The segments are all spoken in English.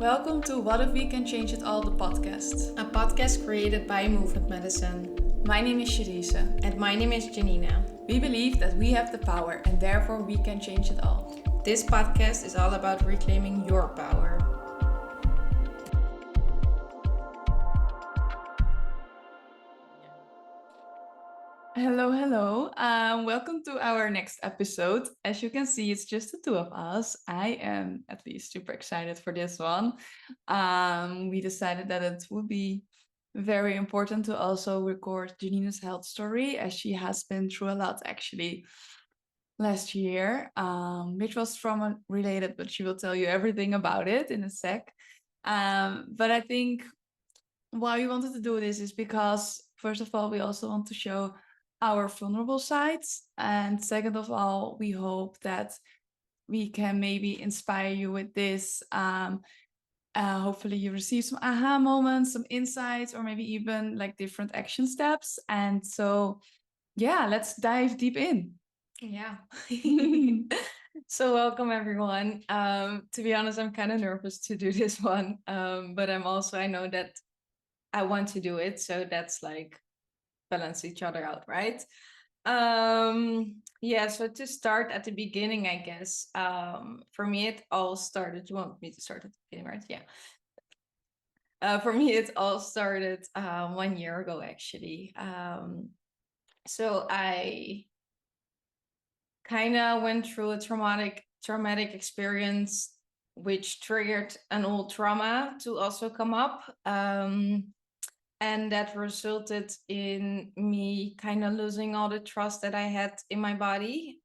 Welcome to What If We Can Change It All, the podcast. A podcast created by Movement.Medicine. My name is Shadisa. And my name is Gianine. We believe that we have the power and therefore we can change it all. This podcast is all about reclaiming your power. Hello. Welcome to our next episode. As you can see, it's just the two of us. I am at least super excited for this one. We decided that it would be very important to also record Janine's health story, as she has been through a lot actually last year, which was trauma related, but she will tell you everything about it in a sec. But I think why we wanted to do this is because, first of all, we also want to show our vulnerable sides. And second of all, we hope that we can maybe inspire you with this. Hopefully you receive some aha moments, some insights, or maybe even like different action steps. And so, yeah, let's dive deep in. Yeah. So welcome everyone. To be honest, I'm kind of nervous to do this one. But I know that I want to do it. So that's like balance each other out, right? So to start at the beginning, I guess, for me, it all started. You want me to start at the beginning, right? Yeah. For me, it all started 1 year ago, actually. So I kind of went through a traumatic experience, which triggered an old trauma to also come up. And that resulted in me kind of losing all the trust that I had in my body.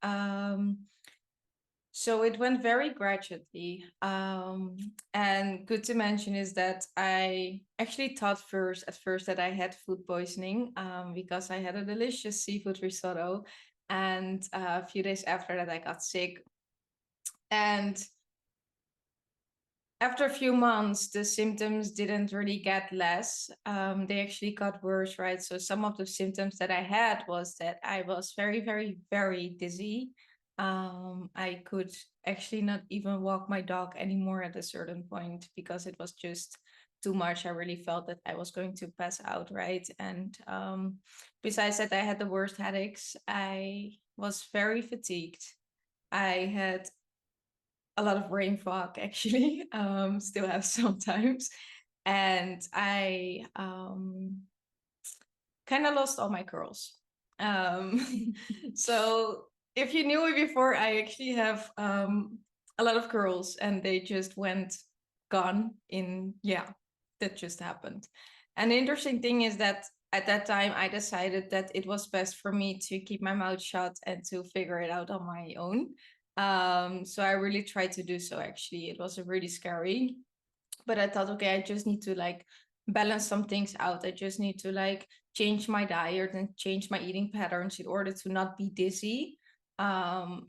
So it went very gradually. And good to mention is that I actually thought at first that I had food poisoning because I had a delicious seafood risotto. And a few days after that, I got sick. And after a few months, the symptoms didn't really get less. They actually got worse, right? So some of the symptoms that I had was that I was very, very, very dizzy. I could actually not even walk my dog anymore at a certain point because it was just too much. I really felt that I was going to pass out, right? And besides that, I had the worst headaches. I was very fatigued. I had a lot of brain fog, actually. Still have sometimes. And I kind of lost all my curls. So if you knew me before, I actually have a lot of curls and they just went gone that just happened. And the interesting thing is that at that time, I decided that it was best for me to keep my mouth shut and to figure it out on my own. So I really tried to do so, actually. It was really scary. But I thought, okay, I just need to like balance some things out. I just need to like change my diet and change my eating patterns in order to not be dizzy. And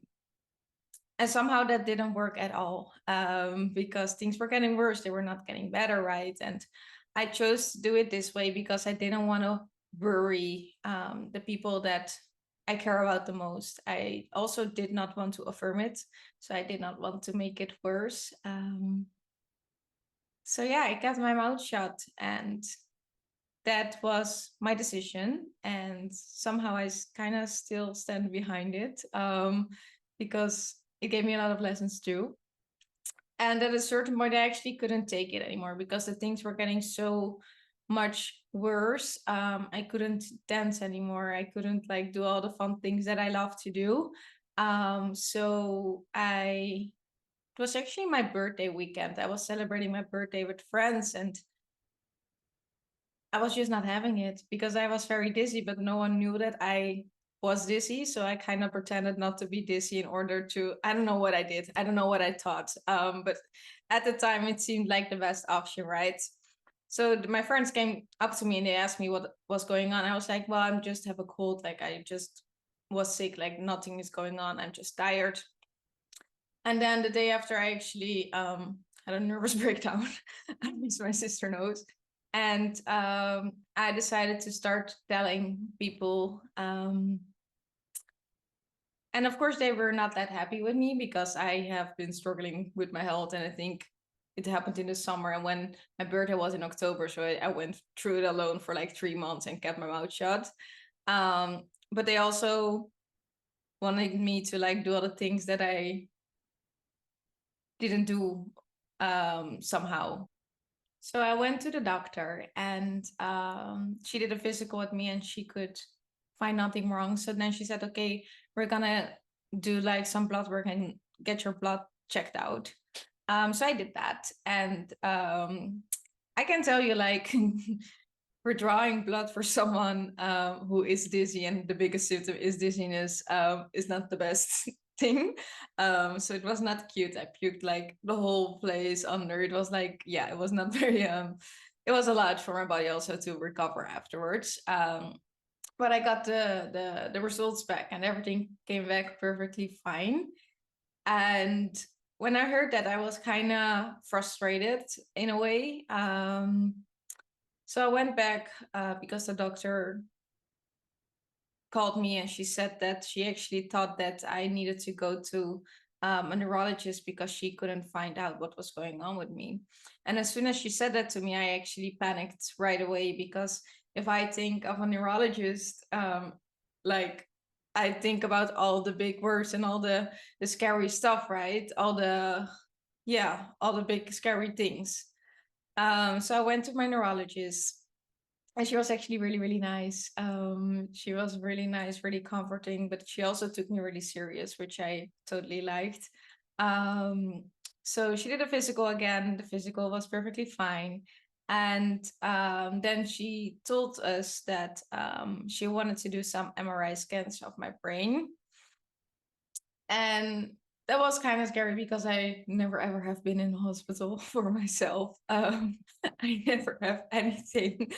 somehow that didn't work at all because things were getting worse. They were not getting better, right? And I chose to do it this way because I didn't want to worry the people that I care about the most. I also did not want to affirm it. So I did not want to make it worse. So yeah, I kept my mouth shut and that was my decision. And somehow I kind of still stand behind it because it gave me a lot of lessons too. And at a certain point, I actually couldn't take it anymore because the things were getting so much worse. I couldn't dance anymore. I couldn't like do all the fun things that I love to do. It was actually my birthday weekend. I was celebrating my birthday with friends and I was just not having it because I was very dizzy, but no one knew that I was dizzy. So I kind of pretended not to be dizzy in order to, I don't know what I did. I don't know what I thought. But at the time it seemed like the best option, right? So my friends came up to me and they asked me what was going on. I was like, well, I'm just have a cold. Like I just was sick, like nothing is going on. I'm just tired. And then the day after I actually had a nervous breakdown, at least my sister knows. And I decided to start telling people. And of course, they were not that happy with me because I have been struggling with my health. And I think it happened in the summer, and when my birthday was in October, so I went through it alone for like 3 months and kept my mouth shut. But they also wanted me to like do other things that I didn't do somehow. So I went to the doctor, and she did a physical with me, and she could find nothing wrong. So then she said, okay, we're gonna do like some blood work and get your blood checked out. So I did that, and I can tell you, like, we're drawing blood for someone who is dizzy, and the biggest symptom is dizziness, is not the best thing. So it was not cute. I puked like the whole place under. It was like, yeah, it was not very it was a lot for my body also to recover afterwards. But I got the results back, and everything came back perfectly fine. And when I heard that, I was kind of frustrated in a way. So I went back because the doctor called me, and she said that she actually thought that I needed to go to a neurologist because she couldn't find out what was going on with me. And as soon as she said that to me, I actually panicked right away, because if I think of a neurologist, like, I think about all the big words and all the scary stuff, right? All the big scary things. So I went to my neurologist, and she was actually really, really nice. She was really nice, really comforting, but she also took me really serious, which I totally liked. Um, so she did a physical again. The physical was perfectly fine. And then she told us that she wanted to do some MRI scans of my brain. And that was kind of scary because I never ever have been in a hospital for myself. I never have anything.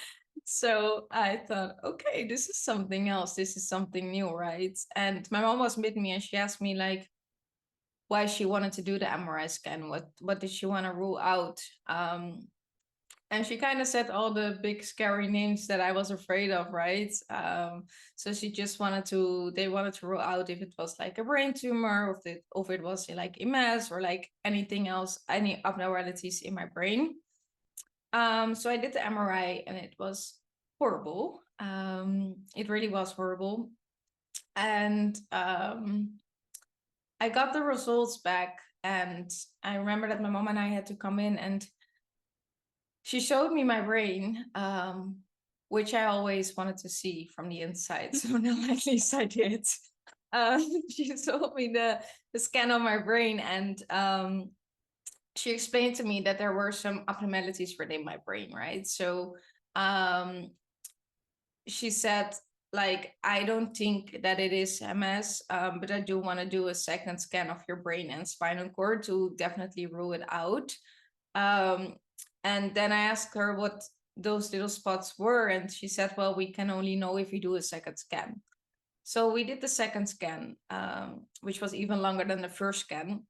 So I thought, okay, this is something else. This is something new, right? And my mom was with me, and she asked me like why she wanted to do the MRI scan. What did she want to rule out? And she kind of said all the big scary names that I was afraid of, right? So she just they wanted to rule out if it was like a brain tumor, or if it was like MS, or like anything else, any abnormalities in my brain. So I did the MRI, and it was horrible. It really was horrible. And I got the results back, and I remember that my mom and I had to come in, and she showed me my brain, which I always wanted to see from the inside. So now at least I did. She showed me the scan of my brain, and she explained to me that there were some abnormalities within my brain, right? So she said, like, I don't think that it is MS, but I do want to do a second scan of your brain and spinal cord to definitely rule it out. And then I asked her what those little spots were, and she said, well, we can only know if we do a second scan. So we did the second scan, which was even longer than the first scan.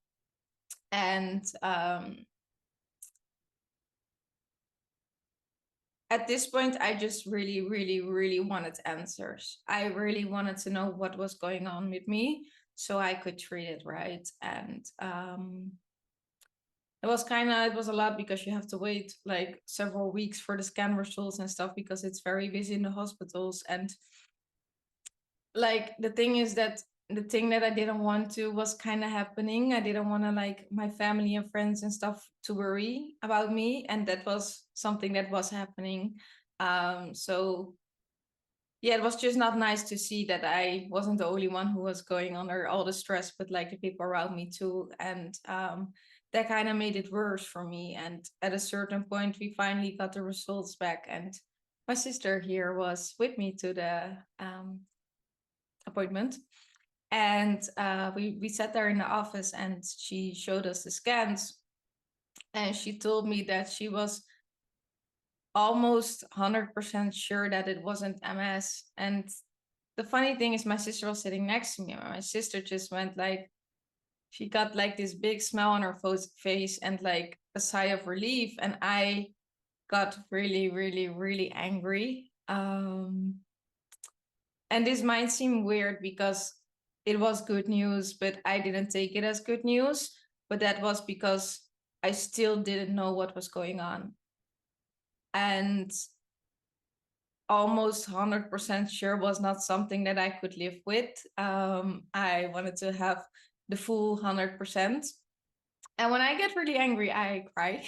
And at this point, I just really, really, really wanted answers. I really wanted to know what was going on with me so I could treat it right. And it was a lot because you have to wait like several weeks for the scan results and stuff, because it's very busy in the hospitals. And like, the thing is that the thing that I didn't want to was kind of happening. I didn't want to, like, my family and friends and stuff to worry about me, and that was something that was happening. So yeah, it was just not nice to see that I wasn't the only one who was going under all the stress, but like the people around me too. And that kind of made it worse for me. And at a certain point, we finally got the results back, and my sister here was with me to the appointment. And we sat there in the office, and she showed us the scans, and she told me that she was almost 100% sure that it wasn't MS. And the funny thing is, my sister was sitting next to me, and my sister just went like, she got like this big smile on her face and like a sigh of relief, and I got really, really, really angry. And this might seem weird because it was good news, but I didn't take it as good news. But that was because I still didn't know what was going on. And almost 100% sure was not something that I could live with. I wanted to have the full 100%. And when I get really angry, I cry.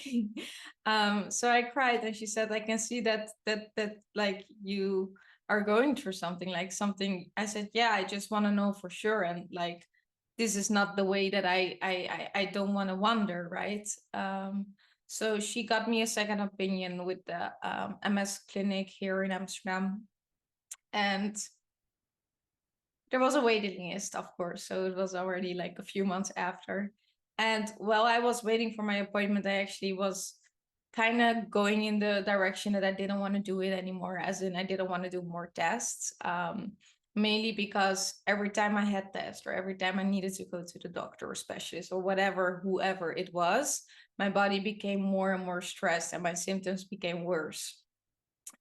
So I cried, and she said, "I can see that like you are going through something, like something." I said, "Yeah, I just want to know for sure, and like this is not the way that I don't want to wonder, right?" So she got me a second opinion with the MS clinic here in Amsterdam, and there was a waiting list, of course. So it was already like a few months after. And while I was waiting for my appointment, I actually was kind of going in the direction that I didn't want to do it anymore, as in I didn't want to do more tests. Mainly because every time I had tests, or every time I needed to go to the doctor or specialist or whatever, whoever it was, my body became more and more stressed and my symptoms became worse.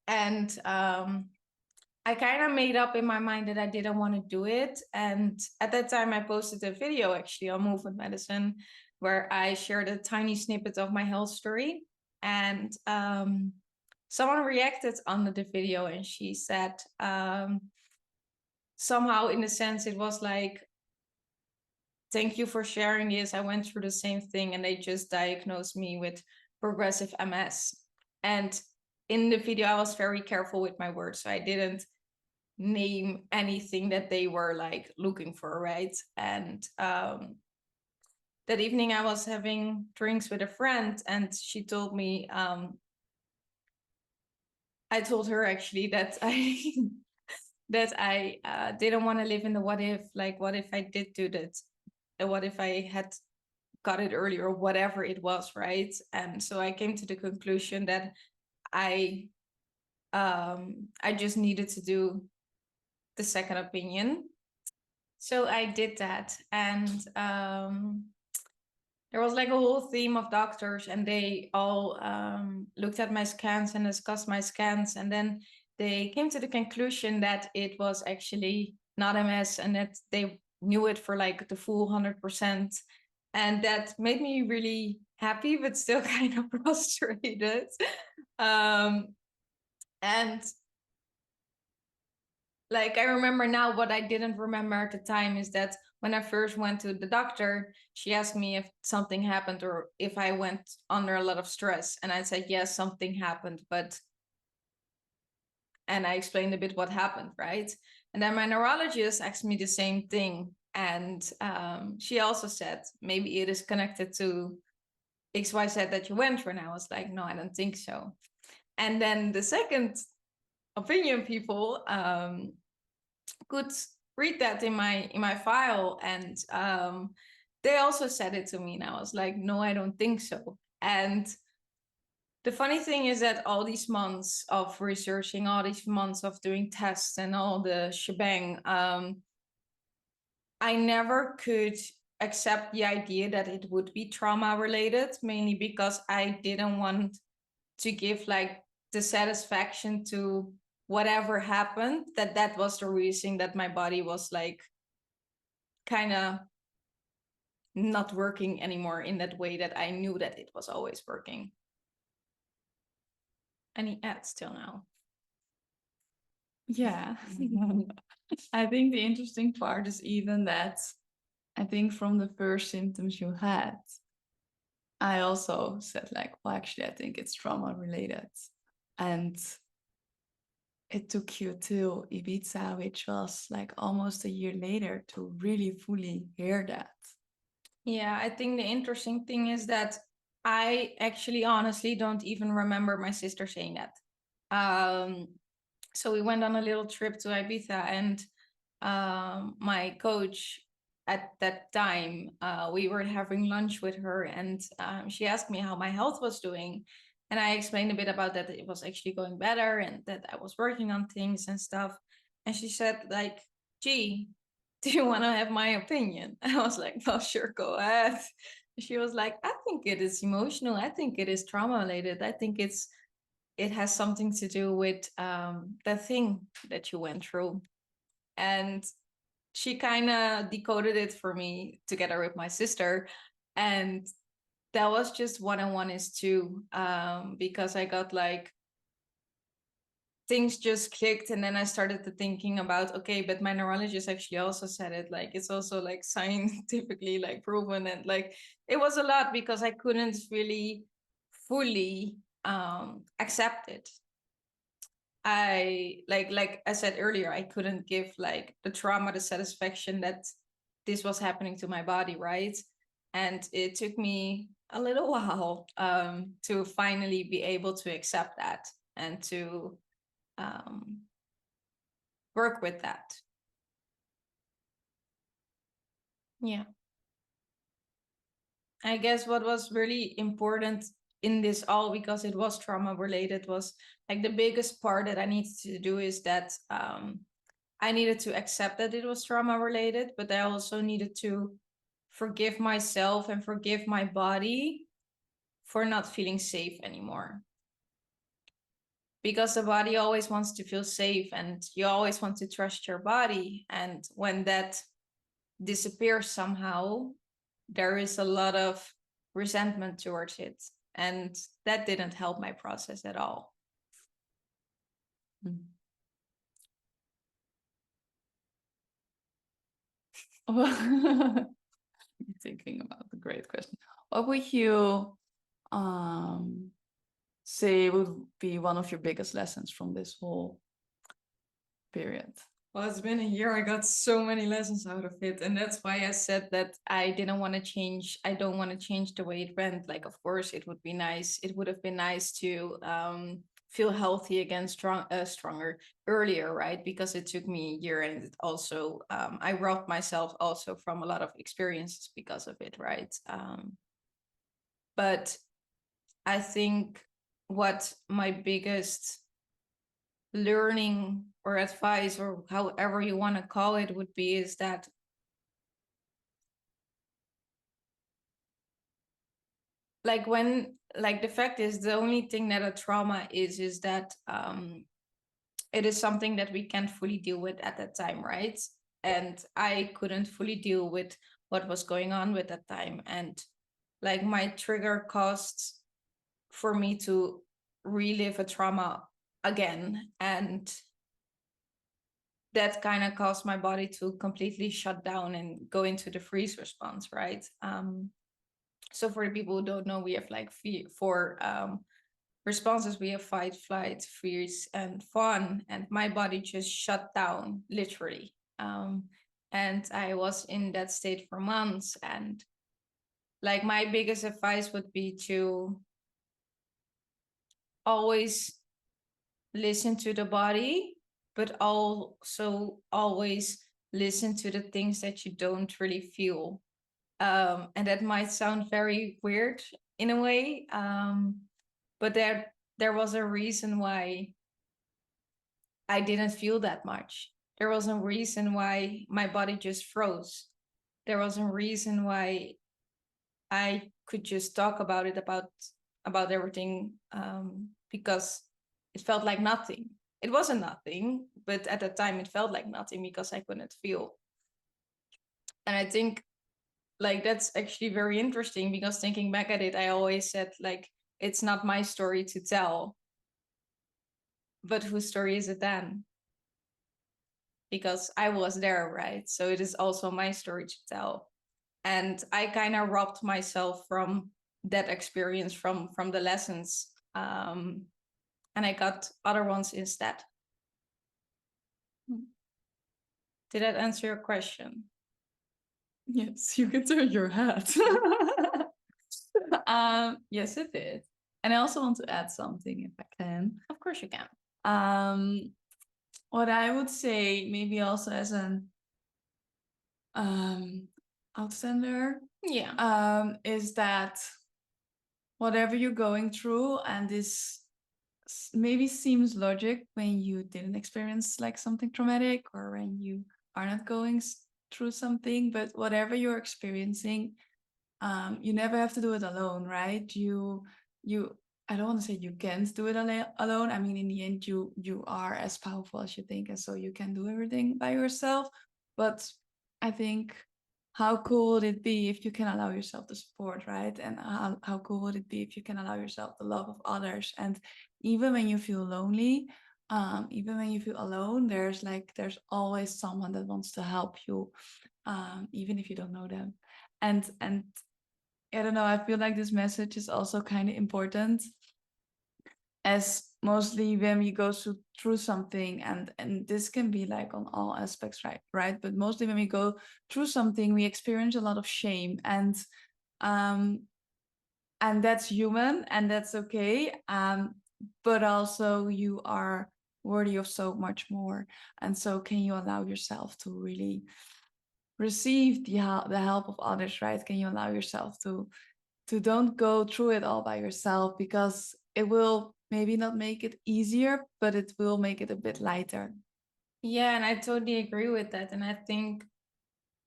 And I kind of made up in my mind that I didn't want to do it. And at that time, I posted a video actually on Movement.Medicine where I shared a tiny snippet of my health story. And someone reacted on the video, and she said, somehow, in a sense, it was like, "Thank you for sharing this. I went through the same thing, and they just diagnosed me with progressive MS." And in the video, I was very careful with my words. So I didn't name anything that they were like looking for, right? And that evening I was having drinks with a friend, and she told me, I told her actually that I that I didn't want to live in the what if, like what if I did do that, what if I had got it earlier, or whatever it was, right? And so I came to the conclusion that I just needed to do the second opinion. So I did that, and there was like a whole theme of doctors, and they all looked at my scans and discussed my scans, and then they came to the conclusion that it was actually not MS, and that they knew it for like the full 100%. And that made me really happy, but still kind of frustrated. And like, I remember now, what I didn't remember at the time is that when I first went to the doctor, she asked me if something happened or if I went under a lot of stress. And I said, yes, something happened, and I explained a bit what happened, right? And then my neurologist asked me the same thing. And she also said, maybe it is connected to XYZ that you went through. And I was like, no, I don't think so. And then the second opinion people could read that in my file, and they also said it to me, and I was like, no, I don't think so. And the funny thing is that all these months of researching, all these months of doing tests and all the shebang, I never could accept the idea that it would be trauma related, mainly because I didn't want to give like the satisfaction to whatever happened, that was the reason that my body was like kind of not working anymore in that way that I knew that it was always working. Any ads till now? Yeah. I think the interesting part is even that I think from the first symptoms you had, I also said like, well, actually, I think it's trauma related. And it took you to Ibiza, which was like almost a year later, to really fully hear that. Yeah, I think the interesting thing is that I actually honestly don't even remember my sister saying that. So we went on a little trip to Ibiza, and my coach at that time, we were having lunch with her, and she asked me how my health was doing. And I explained a bit about that it was actually going better and that I was working on things and stuff. And she said, like, gee, do you want to have my opinion? And I was like, well, sure, go ahead. She was like, I think it is emotional. I think it is trauma related. I think it has something to do with the thing that you went through. And she kind of decoded it for me together with my sister. And that was just 1:1 is 2, because I got like things just clicked, and then I started to thinking about, okay, but my neurologist actually also said it, like it's also like scientifically like proven, and like it was a lot because I couldn't really fully accept it. I like I said earlier, I couldn't give like the trauma the satisfaction that this was happening to my body, right? And it took me a little while to finally be able to accept that and to um, work with that. Yeah. I guess what was really important in this all, because it was trauma related, was like the biggest part that I needed to do is that I needed to accept that it was trauma related, but I also needed to forgive myself and forgive my body for not feeling safe anymore. Because the body always wants to feel safe and you always want to trust your body. And when that disappears somehow, there is a lot of resentment towards it. And that didn't help my process at all. Thinking about the great question. What would you say would be one of your biggest lessons from this whole period? Well, it's been a year. I got so many lessons out of it. And that's why I said that I didn't want to change. I don't want to change the way it went. Like, of course, it would be nice. It would have been nice to feel healthy again, stronger earlier, right? Because it took me a year, and it also, I robbed myself also from a lot of experiences because of it, right? But I think what my biggest learning or advice, or however you want to call it, would be is that like when like the fact is, the only thing that a trauma is that it is something that we can't fully deal with at that time, right? And I couldn't fully deal with what was going on with that time, and like my trigger caused for me to relive a trauma again, and that kind of caused my body to completely shut down and go into the freeze response, right? So for the people who don't know, we have like four responses. We have fight, flight, freeze, and fawn. And my body just shut down, literally. And I was in that state for months. And like my biggest advice would be to always listen to the body, but also always listen to the things that you don't really feel. And that might sound very weird in a way, but there was a reason why I didn't feel that much. There was a reason why my body just froze. There was a reason why I could just talk about it, about everything, because it felt like nothing. It wasn't nothing, but at the time it felt like nothing because I couldn't feel. And I think like that's actually very interesting, because thinking back at it, I always said like, it's not my story to tell, but whose story is it then? Because I was there, right? So it is also my story to tell. And I kind of robbed myself from that experience, from the lessons, and I got other ones instead. Did that answer your question? Yes, you can turn your head. Yes, it did. And I also want to add something, if I can. Of course you can. What I would say, maybe also as an outsider, is that whatever you're going through, and this maybe seems logic when you didn't experience like something traumatic, or when you are not going through something, but whatever you're experiencing, you never have to do it alone, right? I don't want to say you can't do it alone. I mean, in the end, you are as powerful as you think, and so you can do everything by yourself. But I think how cool would it be if you can allow yourself the support, right? And how cool would it be if you can allow yourself the love of others? And even when you feel lonely, even when you feel alone, there's always someone that wants to help you, even if you don't know them. And I don't know, I feel like this message is also kind of important, as mostly when we go through something, and this can be like on all aspects, right, but mostly when we go through something, we experience a lot of shame, um and that's human and that's okay, but also you are worthy of so much more. And so can you allow yourself to really receive the help of others, right? Can you allow yourself to don't go through it all by yourself, because it will maybe not make it easier, but it will make it a bit lighter. Yeah, and I totally agree with that. And I think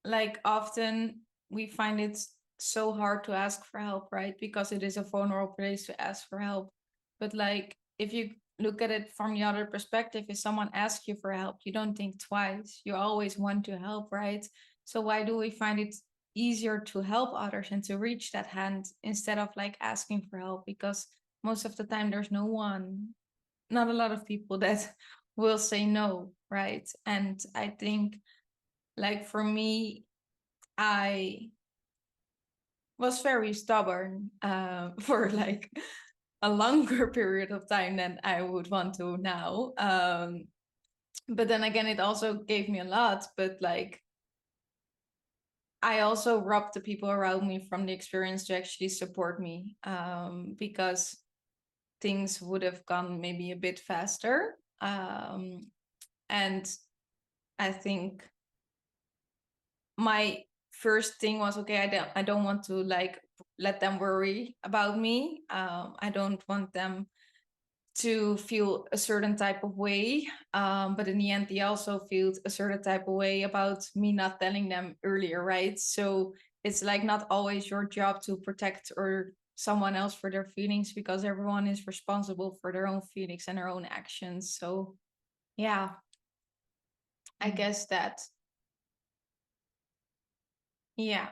like often we find it so hard to ask for help, right? Because it is a vulnerable place to ask for help. But like if you look at it from the other perspective, if someone asks you for help, you don't think twice. You always want to help, right? So why do we find it easier to help others and to reach that hand instead of like asking for help? Because most of the time there's no one, not a lot of people that will say no, right? And I think like for me, I was very stubborn for like a longer period of time than I would want to now. But then again, it also gave me a lot. But like, I also robbed the people around me from the experience to actually support me, because things would have gone maybe a bit faster. And I think my first thing was, okay, I don't want to like let them worry about me. I don't want them to feel a certain type of way. But in the end, they also feel a certain type of way about me not telling them earlier, right? So it's like not always your job to protect or someone else for their feelings, because everyone is responsible for their own feelings and their own actions. So yeah, I guess that, yeah.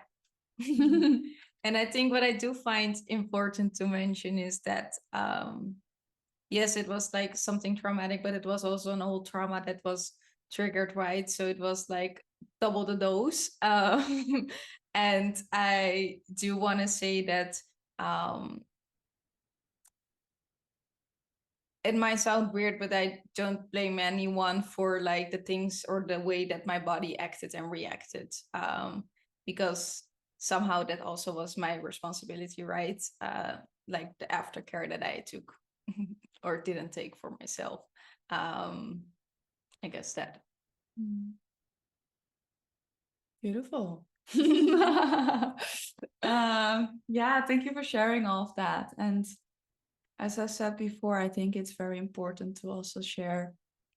And I think what I do find important to mention is that yes, it was like something traumatic, but it was also an old trauma that was triggered, right? So it was like double the dose. And I do want to say that um, it might sound weird, but I don't blame anyone for like the things or the way that my body acted and reacted, because somehow that also was my responsibility, right? Like the aftercare that I took or didn't take for myself. Um, I guess that. Beautiful. Yeah, thank you for sharing all of that. And as I said before, I think it's very important to also share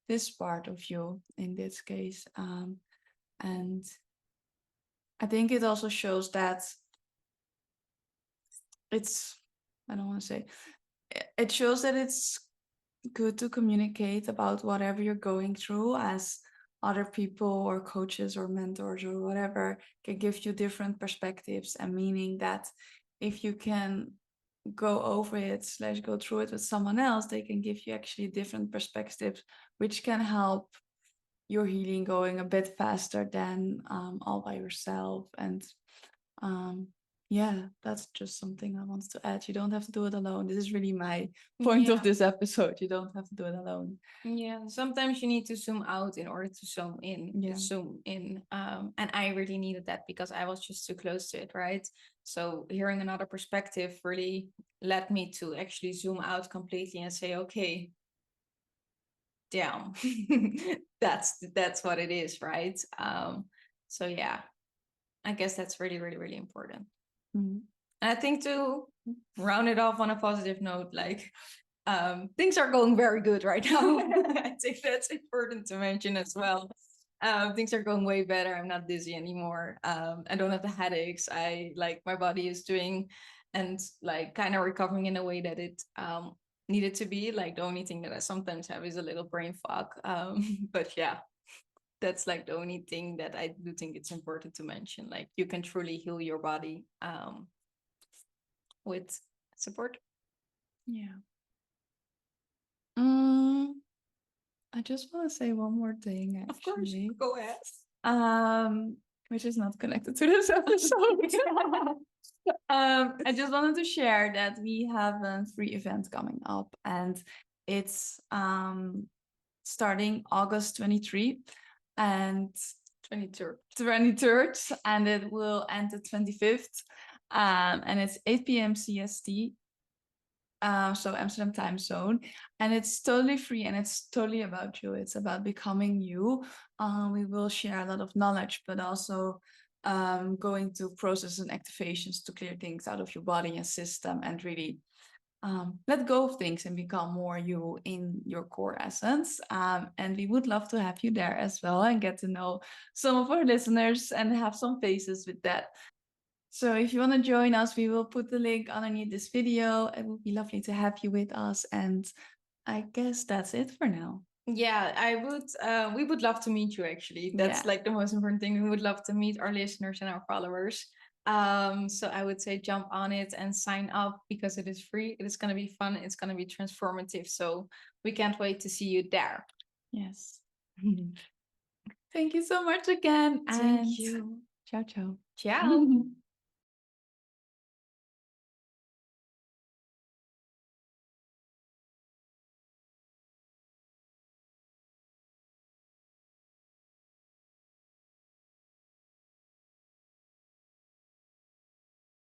this part of you in this case. And I think it also shows that it's, I don't want to say, it shows that it's good to communicate about whatever you're going through, as other people or coaches or mentors or whatever can give you different perspectives, and meaning that if you can go over it / go through it with someone else, they can give you actually different perspectives, which can help your healing going a bit faster than all by yourself. And um, yeah, that's just something I want to add. You don't have to do it alone. This is really my point of this episode. You don't have to do it alone. Yeah, sometimes you need to zoom out in order to zoom in. Yeah. And I really needed that because I was just too close to it, right? So hearing another perspective really led me to actually zoom out completely and say, okay, damn, that's what it is, right? So yeah, I guess that's really, really, really important. Mhm. And I think to round it off on a positive note, like things are going very good right now. I think that's important to mention as well. Things are going way better. I'm not dizzy anymore. I don't have the headaches. I like my body is doing and like kind of recovering in a way that it needed to be. Like the only thing that I sometimes have is a little brain fog. But yeah. that's like the only thing that I do think it's important to mention. Like you can truly heal your body with support. Yeah. I just want to say one more thing, Of course, actually. go ahead. Which is not connected to this episode. I just wanted to share that we have a free event coming up, and it's starting August 23 and 23rd, and it will end the 25th. And it's 8 p.m. CST, so Amsterdam time zone, and it's totally free and it's totally about you. It's about becoming you. We will share a lot of knowledge, but also going to process and activations to clear things out of your body and system, and really let go of things and become more you in your core essence. And we would love to have you there as well and get to know some of our listeners and have some faces with that. So if you want to join us, we will put the link underneath this video. It would be lovely to have you with us. And I guess that's it for now. Yeah, I would. We would love to meet you. Actually, that's like the most important thing. We would love to meet our listeners and our followers. So I would say jump on it and sign up because it is free. It is going to be fun. It's going to be transformative. So we can't wait to see you there. Yes. Thank you so much again. Thank you. Ciao, ciao. Ciao.